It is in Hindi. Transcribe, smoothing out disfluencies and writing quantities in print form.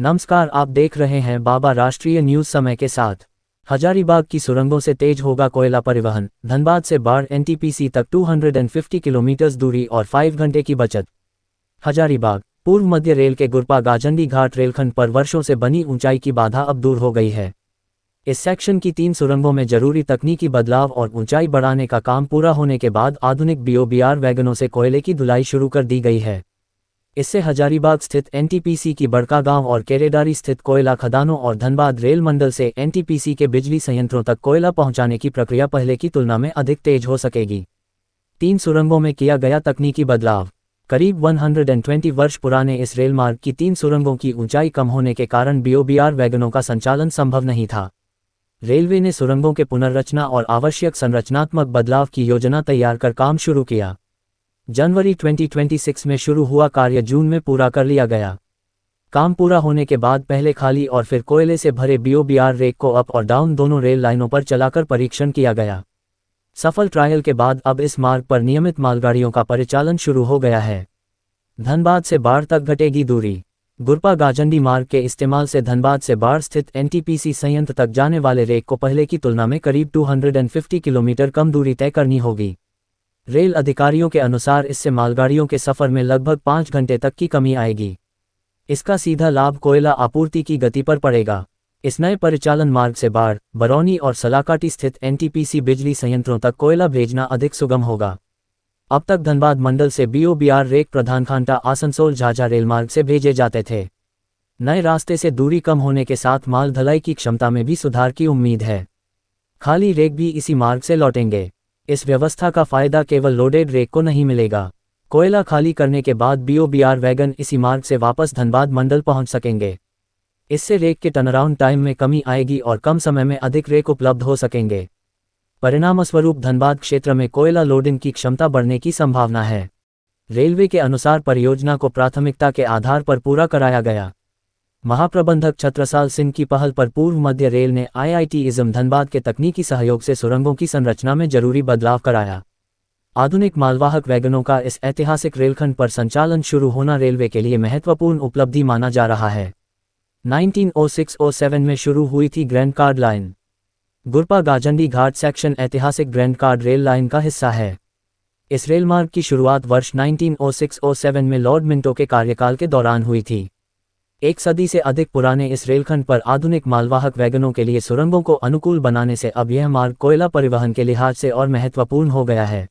नमस्कार, आप देख रहे हैं बाबा राष्ट्रीय न्यूज समय के साथ। हजारीबाग की सुरंगों से तेज होगा कोयला परिवहन। धनबाद से बाढ़ एनटीपीसी तक 250 किलोमीटर दूरी और 5 घंटे की बचत। हजारीबाग पूर्व मध्य रेल के गुरपा गाजंडी घाट रेलखंड पर वर्षों से बनी ऊंचाई की बाधा अब दूर हो गई है। इस सेक्शन की 3 सुरंगों में जरूरी तकनीकी बदलाव और ऊंचाई बढ़ाने का काम पूरा होने के बाद आधुनिक बीओबीआर वैगनों से कोयले की धुलाई शुरू कर दी गई है। इससे हजारीबाग स्थित एनटीपीसी की बड़कागांव और केरेडारी स्थित कोयला खदानों और धनबाद रेल मंडल से एनटीपीसी के बिजली संयंत्रों तक कोयला पहुंचाने की प्रक्रिया पहले की तुलना में अधिक तेज हो सकेगी। 3 सुरंगों में किया गया तकनीकी बदलाव। करीब 120 वर्ष पुराने इस रेलमार्ग की 3 सुरंगों की ऊंचाई कम होने के कारण बीओबीआर वैगनों का संचालन संभव नहीं था। रेलवे ने सुरंगों के पुनर्रचना और आवश्यक संरचनात्मक बदलाव की योजना तैयार कर काम शुरू किया। जनवरी 2026 में शुरू हुआ कार्य जून में पूरा कर लिया गया। काम पूरा होने के बाद पहले खाली और फिर कोयले से भरे बीओबीआर रेक को अप और डाउन दोनों रेल लाइनों पर चलाकर परीक्षण किया गया। सफल ट्रायल के बाद अब इस मार्ग पर नियमित मालगाड़ियों का परिचालन शुरू हो गया है। धनबाद से बाढ़ तक घटेगी दूरी। गुरपा गाजंडी मार्ग के इस्तेमाल से धनबाद से बाढ़ स्थित एनटीपीसी संयंत्र तक जाने वाले रेक को पहले की तुलना में करीब 250 किलोमीटर कम दूरी तय करनी होगी। रेल अधिकारियों के अनुसार इससे मालगाड़ियों के सफर में लगभग 5 घंटे तक की कमी आएगी। इसका सीधा लाभ कोयला आपूर्ति की गति पर पड़ेगा। इस नए परिचालन मार्ग से बाढ़, बरौनी और सलाकाटी स्थित एनटीपीसी बिजली संयंत्रों तक कोयला भेजना अधिक सुगम होगा। अब तक धनबाद मंडल से बीओबीआर रेक प्रधानखांटा आसनसोल झाझा रेलमार्ग से भेजे जाते थे। नए रास्ते से दूरी कम होने के साथ माल ढलाई की क्षमता में भी सुधार की उम्मीद है। खाली रेक भी इसी मार्ग से लौटेंगे। इस व्यवस्था का फायदा केवल लोडेड रेक को नहीं मिलेगा। कोयला खाली करने के बाद बीओबीआर वैगन इसी मार्ग से वापस धनबाद मंडल पहुंच सकेंगे। इससे रेक के टर्नअराउंड टाइम में कमी आएगी और कम समय में अधिक रेक उपलब्ध हो सकेंगे। परिणामस्वरूप धनबाद क्षेत्र में कोयला लोडिंग की क्षमता बढ़ने की संभावना है। रेलवे के अनुसार परियोजना को प्राथमिकता के आधार पर पूरा कराया गया। महाप्रबंधक छत्रसाल सिंह की पहल पर पूर्व मध्य रेल ने IIT-ISM धनबाद के तकनीकी सहयोग से सुरंगों की संरचना में जरूरी बदलाव कराया। आधुनिक मालवाहक वैगनों का इस ऐतिहासिक रेलखंड पर संचालन शुरू होना रेलवे के लिए महत्वपूर्ण उपलब्धि माना जा रहा है। 1906-07 में शुरू हुई थी ग्रैंड कार्ड लाइन। गुरपा गाजंडी घाट सेक्शन ऐतिहासिक ग्रैंड कार्ड रेल लाइन का हिस्सा है। इस रेलमार्ग की शुरुआत वर्ष 1906-07 में लॉर्ड मिंटो के कार्यकाल के दौरान हुई थी। 1 सदी से अधिक पुराने इस रेलखंड पर आधुनिक मालवाहक वैगनों के लिए सुरंगों को अनुकूल बनाने से अब यह मार्ग कोयला परिवहन के लिहाज से और महत्वपूर्ण हो गया है।